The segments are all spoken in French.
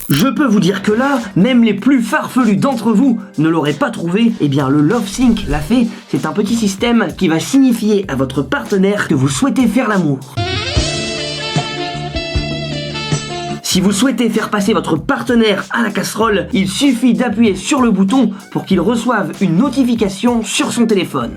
Je peux vous dire que là, même les plus farfelus d'entre vous ne l'auraient pas trouvé. Eh bien, le Love Sync l'a fait. C'est un petit système qui va signifier à votre partenaire que vous souhaitez faire l'amour. Si vous souhaitez faire passer votre partenaire à la casserole, il suffit d'appuyer sur le bouton pour qu'il reçoive une notification sur son téléphone.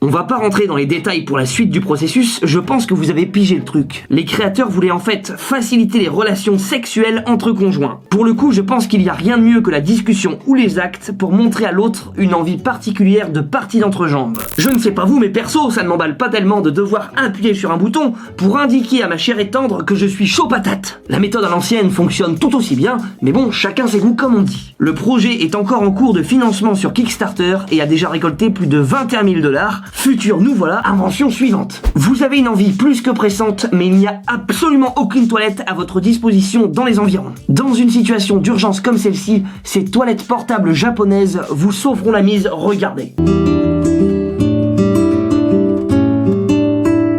On va pas rentrer dans les détails pour la suite du processus, je pense que vous avez pigé le truc. Les créateurs voulaient en fait faciliter les relations sexuelles entre conjoints. Pour le coup, je pense qu'il y a rien de mieux que la discussion ou les actes pour montrer à l'autre une envie particulière de partie d'entrejambe. Je ne sais pas vous, mais perso, ça ne m'emballe pas tellement de devoir appuyer sur un bouton pour indiquer à ma chère et tendre que je suis chaud patate. La méthode à l'ancienne fonctionne tout aussi bien, mais bon, chacun ses goûts comme on dit. Le projet est encore en cours de financement sur Kickstarter et a déjà récolté plus de 21 000 $. Futur, nous voilà, invention suivante. Vous avez une envie plus que pressante, mais il n'y a absolument aucune toilette à votre disposition dans les environs. Dans une situation d'urgence comme celle-ci, ces toilettes portables japonaises vous sauveront la mise, regardez.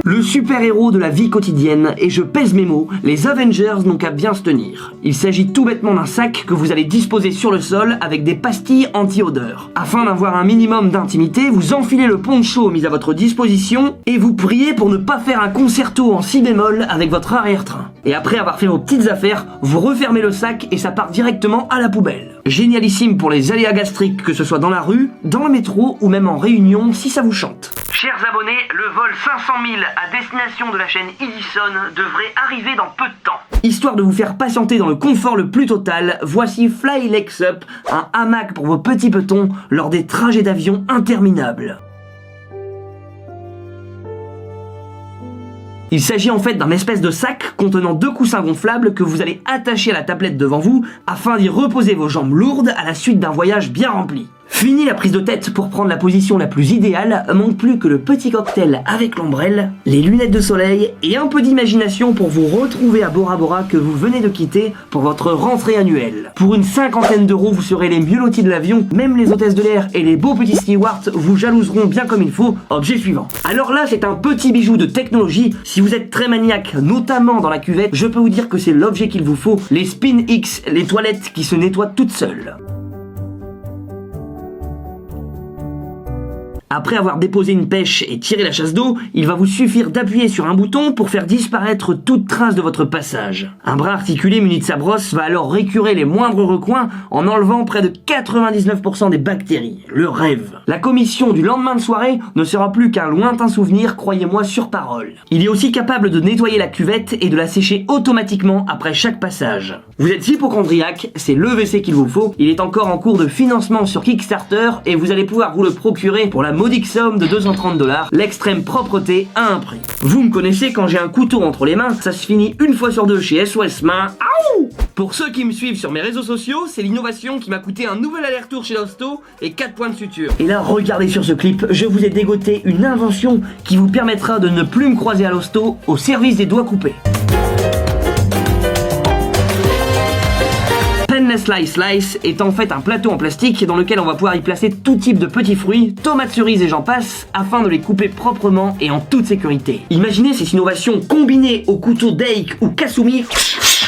Le super-héros de la vie quotidienne, et je pèse mes mots, les Avengers n'ont qu'à bien se tenir. Il s'agit tout bêtement d'un sac que vous allez disposer sur le sol avec des pastilles anti-odeur. Afin d'avoir un minimum d'intimité, vous enfilez le poncho mis à votre disposition et vous priez pour ne pas faire un concerto en si bémol avec votre arrière-train. Et après avoir fait vos petites affaires, vous refermez le sac et ça part directement à la poubelle. Génialissime pour les aléas gastriques, que ce soit dans la rue, dans le métro ou même en réunion si ça vous chante. Chers abonnés, le vol 500 000 à destination de la chaîne Edison devrait arriver dans peu de temps. Histoire de vous faire patienter dans le confort le plus total, voici Fly Legs Up, un hamac pour vos petits petons lors des trajets d'avion interminables. Il s'agit en fait d'un espèce de sac contenant 2 coussins gonflables que vous allez attacher à la tablette devant vous afin d'y reposer vos jambes lourdes à la suite d'un voyage bien rempli. Fini la prise de tête pour prendre la position la plus idéale, manque plus que le petit cocktail avec l'ombrelle, les lunettes de soleil et un peu d'imagination pour vous retrouver à Bora Bora que vous venez de quitter pour votre rentrée annuelle. Pour une 50aine d'euros, vous serez les mieux lotis de l'avion, même les hôtesses de l'air et les beaux petits stewards vous jalouseront bien comme il faut. Objet suivant. Alors là, c'est un petit bijou de technologie. Si vous êtes très maniaque, notamment dans la cuvette, je peux vous dire que c'est l'objet qu'il vous faut, les Spin X, les toilettes qui se nettoient toutes seules. Après avoir déposé une pêche et tiré la chasse d'eau, il va vous suffire d'appuyer sur un bouton pour faire disparaître toute trace de votre passage. Un bras articulé muni de sa brosse va alors récurer les moindres recoins en enlevant près de 99% des bactéries. Le rêve. La commission du lendemain de soirée ne sera plus qu'un lointain souvenir, croyez-moi sur parole. Il est aussi capable de nettoyer la cuvette et de la sécher automatiquement après chaque passage. Vous êtes hypochondriaque, c'est le WC qu'il vous faut. Il est encore en cours de financement sur Kickstarter et vous allez pouvoir vous le procurer pour la modique somme de 230 $, l'extrême propreté à un prix. Vous me connaissez, quand j'ai un couteau entre les mains, ça se finit une fois sur deux chez SOS Main. Aouh! Pour ceux qui me suivent sur mes réseaux sociaux, c'est l'innovation qui m'a coûté un nouvel aller-retour chez l'hosto et 4 points de suture. Et là, regardez sur ce clip, je vous ai dégoté une invention qui vous permettra de ne plus me croiser à l'hosto au service des doigts coupés. Slice Slice est en fait un plateau en plastique dans lequel on va pouvoir y placer tout type de petits fruits, tomates cerises et j'en passe, afin de les couper proprement et en toute sécurité. Imaginez ces innovations combinées au couteau Dake ou Kasumi.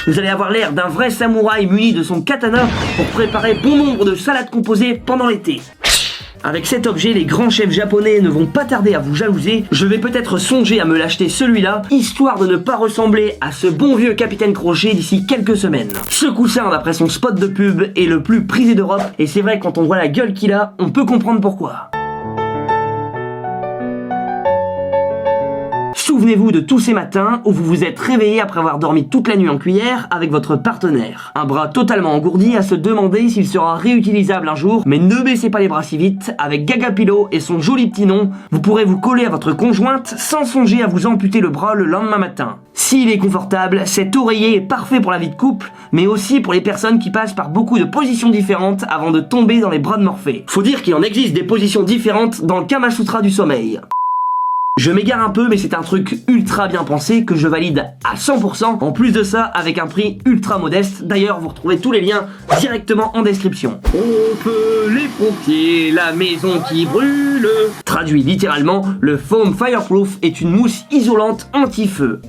Vous allez avoir l'air d'un vrai samouraï muni de son katana pour préparer bon nombre de salades composées pendant l'été. Avec cet objet, les grands chefs japonais ne vont pas tarder à vous jalouser. Je vais peut-être songer à me l'acheter celui-là, histoire de ne pas ressembler à ce bon vieux Capitaine Crochet d'ici quelques semaines. Ce coussin, d'après son spot de pub, est le plus prisé d'Europe, et c'est vrai, quand on voit la gueule qu'il a, on peut comprendre pourquoi. Souvenez-vous de tous ces matins où vous vous êtes réveillé après avoir dormi toute la nuit en cuillère avec votre partenaire. Un bras totalement engourdi à se demander s'il sera réutilisable un jour, mais ne baissez pas les bras si vite, avec Gaga Pillow et son joli petit nom, vous pourrez vous coller à votre conjointe sans songer à vous amputer le bras le lendemain matin. S'il est confortable, cet oreiller est parfait pour la vie de couple, mais aussi pour les personnes qui passent par beaucoup de positions différentes avant de tomber dans les bras de Morphée. Faut dire qu'il en existe des positions différentes dans le Kama Sutra du sommeil. Je m'égare un peu, mais c'est un truc ultra bien pensé que je valide à 100%. En plus de ça, avec un prix ultra modeste. D'ailleurs, vous retrouvez tous les liens directement en description. On peut les pompiers, la maison qui brûle. Traduit littéralement, le foam fireproof est une mousse isolante anti-feu.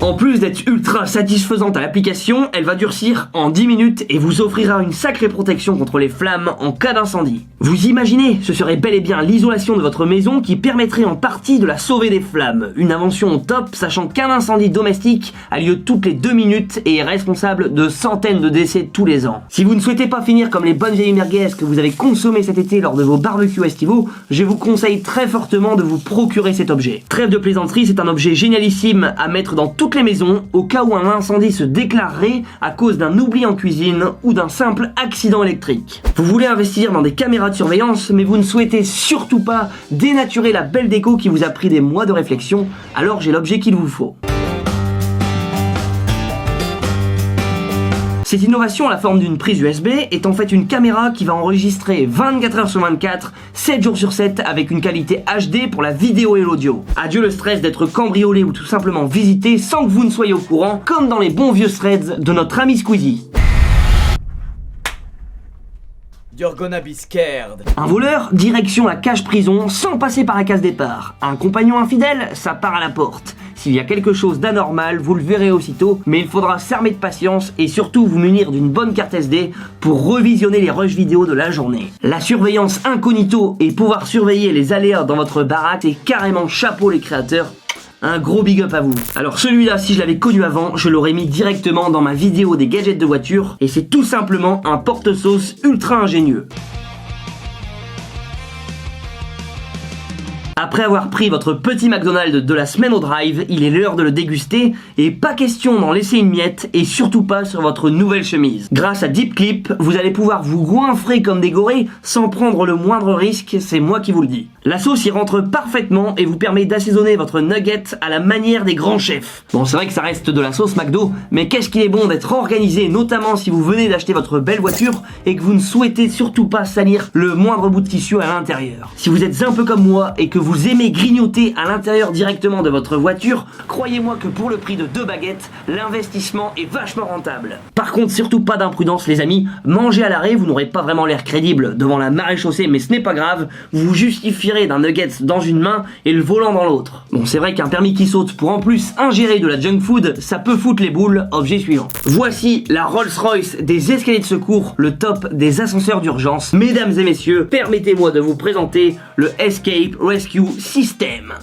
En plus d'être ultra satisfaisante à l'application, elle va durcir en 10 minutes et vous offrira une sacrée protection contre les flammes en cas d'incendie. Vous imaginez, ce serait bel et bien l'isolation de votre maison qui permettrait en partie de la sauver des flammes. Une invention au top, sachant qu'un incendie domestique a lieu toutes les 2 minutes et est responsable de centaines de décès tous les ans. Si vous ne souhaitez pas finir comme les bonnes vieilles merguez que vous avez consommées cet été lors de vos barbecues estivaux, je vous conseille très fortement de vous procurer cet objet. Trêve de plaisanterie, c'est un objet génialissime à mettre dans toutes les maisons au cas où un incendie se déclarerait à cause d'un oubli en cuisine ou d'un simple accident électrique. Vous voulez investir dans des caméras de surveillance, mais vous ne souhaitez surtout pas dénaturer la belle déco qui vous a pris des mois de réflexion, alors j'ai l'objet qu'il vous faut. Cette innovation à la forme d'une prise USB est en fait une caméra qui va enregistrer 24 heures sur 24, 7 jours sur 7 avec une qualité HD pour la vidéo et l'audio. Adieu le stress d'être cambriolé ou tout simplement visité sans que vous ne soyez au courant, comme dans les bons vieux threads de notre ami Squeezie. You're gonna be scared. Un voleur, direction la cage prison sans passer par la case départ. Un compagnon infidèle, ça part à la porte. S'il y a quelque chose d'anormal, vous le verrez aussitôt, mais il faudra s'armer de patience et surtout vous munir d'une bonne carte SD pour revisionner les rushs vidéo de la journée. La surveillance incognito et pouvoir surveiller les aléas dans votre baraque, c'est carrément chapeau les créateurs. Un gros big up à vous. Alors celui-là, si je l'avais connu avant, je l'aurais mis directement dans ma vidéo des gadgets de voiture et c'est tout simplement un porte-sauce ultra ingénieux. Après avoir pris votre petit McDonald's de la semaine au drive, il est l'heure de le déguster et pas question d'en laisser une miette et surtout pas sur votre nouvelle chemise. Grâce à Deep Clip, vous allez pouvoir vous goinfrer comme des gorées sans prendre le moindre risque, c'est moi qui vous le dis. La sauce y rentre parfaitement et vous permet d'assaisonner votre nugget à la manière des grands chefs. Bon, c'est vrai que ça reste de la sauce McDo, mais qu'est-ce qu'il est bon d'être organisé, notamment si vous venez d'acheter votre belle voiture et que vous ne souhaitez surtout pas salir le moindre bout de tissu à l'intérieur. Si vous êtes un peu comme moi et que vous aimez grignoter à l'intérieur directement de votre voiture, croyez-moi que pour le prix de 2 baguettes, l'investissement est vachement rentable. Par contre, surtout pas d'imprudence les amis, mangez à l'arrêt, vous n'aurez pas vraiment l'air crédible devant la maréchaussée, mais ce n'est pas grave, vous justifierez d'un nugget dans une main et le volant dans l'autre. Bon, c'est vrai qu'un permis qui saute pour en plus ingérer de la junk food, ça peut foutre les boules, objet suivant. Voici la Rolls-Royce des escaliers de secours, le top des ascenseurs d'urgence. Mesdames et messieurs, permettez-moi de vous présenter le Escape Rescue System.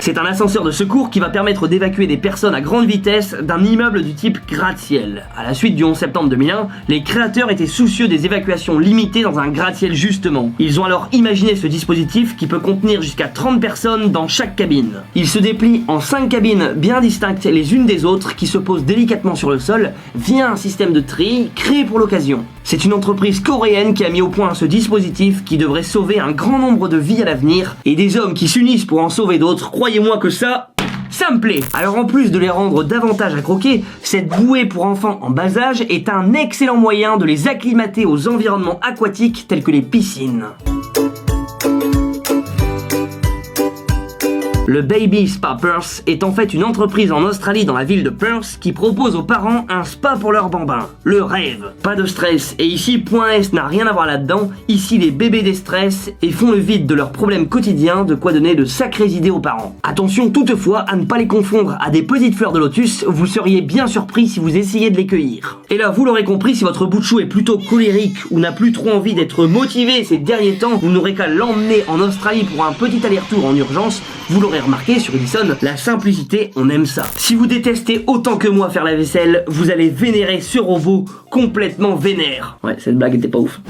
C'est un ascenseur de secours qui va permettre d'évacuer des personnes à grande vitesse d'un immeuble du type gratte-ciel. À la suite du 11 septembre 2001, les créateurs étaient soucieux des évacuations limitées dans un gratte-ciel justement. Ils ont alors imaginé ce dispositif qui peut contenir jusqu'à 30 personnes dans chaque cabine. Il se déplie en 5 cabines bien distinctes les unes des autres qui se posent délicatement sur le sol via un système de tri créé pour l'occasion. C'est une entreprise coréenne qui a mis au point ce dispositif qui devrait sauver un grand nombre de vies à l'avenir et des hommes qui s'unissent pour en sauver d'autres. Croyez-moi que ça me plaît. Alors en plus de les rendre davantage à croquer, cette bouée pour enfants en bas âge est un excellent moyen de les acclimater aux environnements aquatiques tels que les piscines. Le Baby Spa Perth est en fait une entreprise en Australie dans la ville de Perth qui propose aux parents un spa pour leurs bambins. Le rêve. Pas de stress. Et ici, point S n'a rien à voir là-dedans. Ici, les bébés déstressent et font le vide de leurs problèmes quotidiens, de quoi donner de sacrées idées aux parents. Attention toutefois à ne pas les confondre à des petites fleurs de lotus, vous seriez bien surpris si vous essayez de les cueillir. Et là, vous l'aurez compris, si votre bout de chou est plutôt colérique ou n'a plus trop envie d'être motivé ces derniers temps, vous n'aurez qu'à l'emmener en Australie pour un petit aller-retour en urgence. Vous l'aurez remarqué sur Edison, la simplicité, on aime ça. Si vous détestez autant que moi faire la vaisselle, vous allez vénérer ce robot complètement vénère. Ouais, cette blague était pas ouf.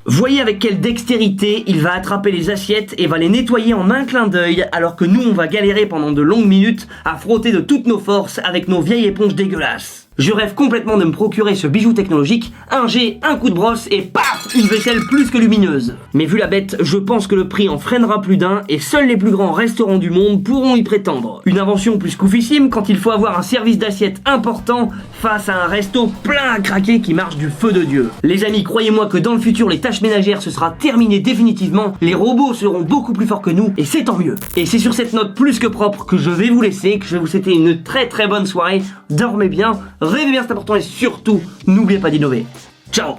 Voyez avec quelle dextérité il va attraper les assiettes et va les nettoyer en un clin d'œil, alors que nous on va galérer pendant de longues minutes à frotter de toutes nos forces avec nos vieilles éponges dégueulasses. Je rêve complètement de me procurer ce bijou technologique, un jet, un coup de brosse et paf, une vaisselle plus que lumineuse. Mais vu la bête, je pense que le prix en freinera plus d'un et seuls les plus grands restaurants du monde pourront y prétendre. Une invention plus qu'oufissime quand il faut avoir un service d'assiette important face à un resto plein à craquer qui marche du feu de Dieu. Les amis, croyez-moi que dans le futur, les tâches ménagères ce sera terminé définitivement, les robots seront beaucoup plus forts que nous et c'est tant mieux. Et c'est sur cette note plus que propre que je vais vous laisser, que je vais vous souhaiter une très très bonne soirée, dormez bien, rêvez bien, c'est important et surtout, n'oubliez pas d'innover. Ciao!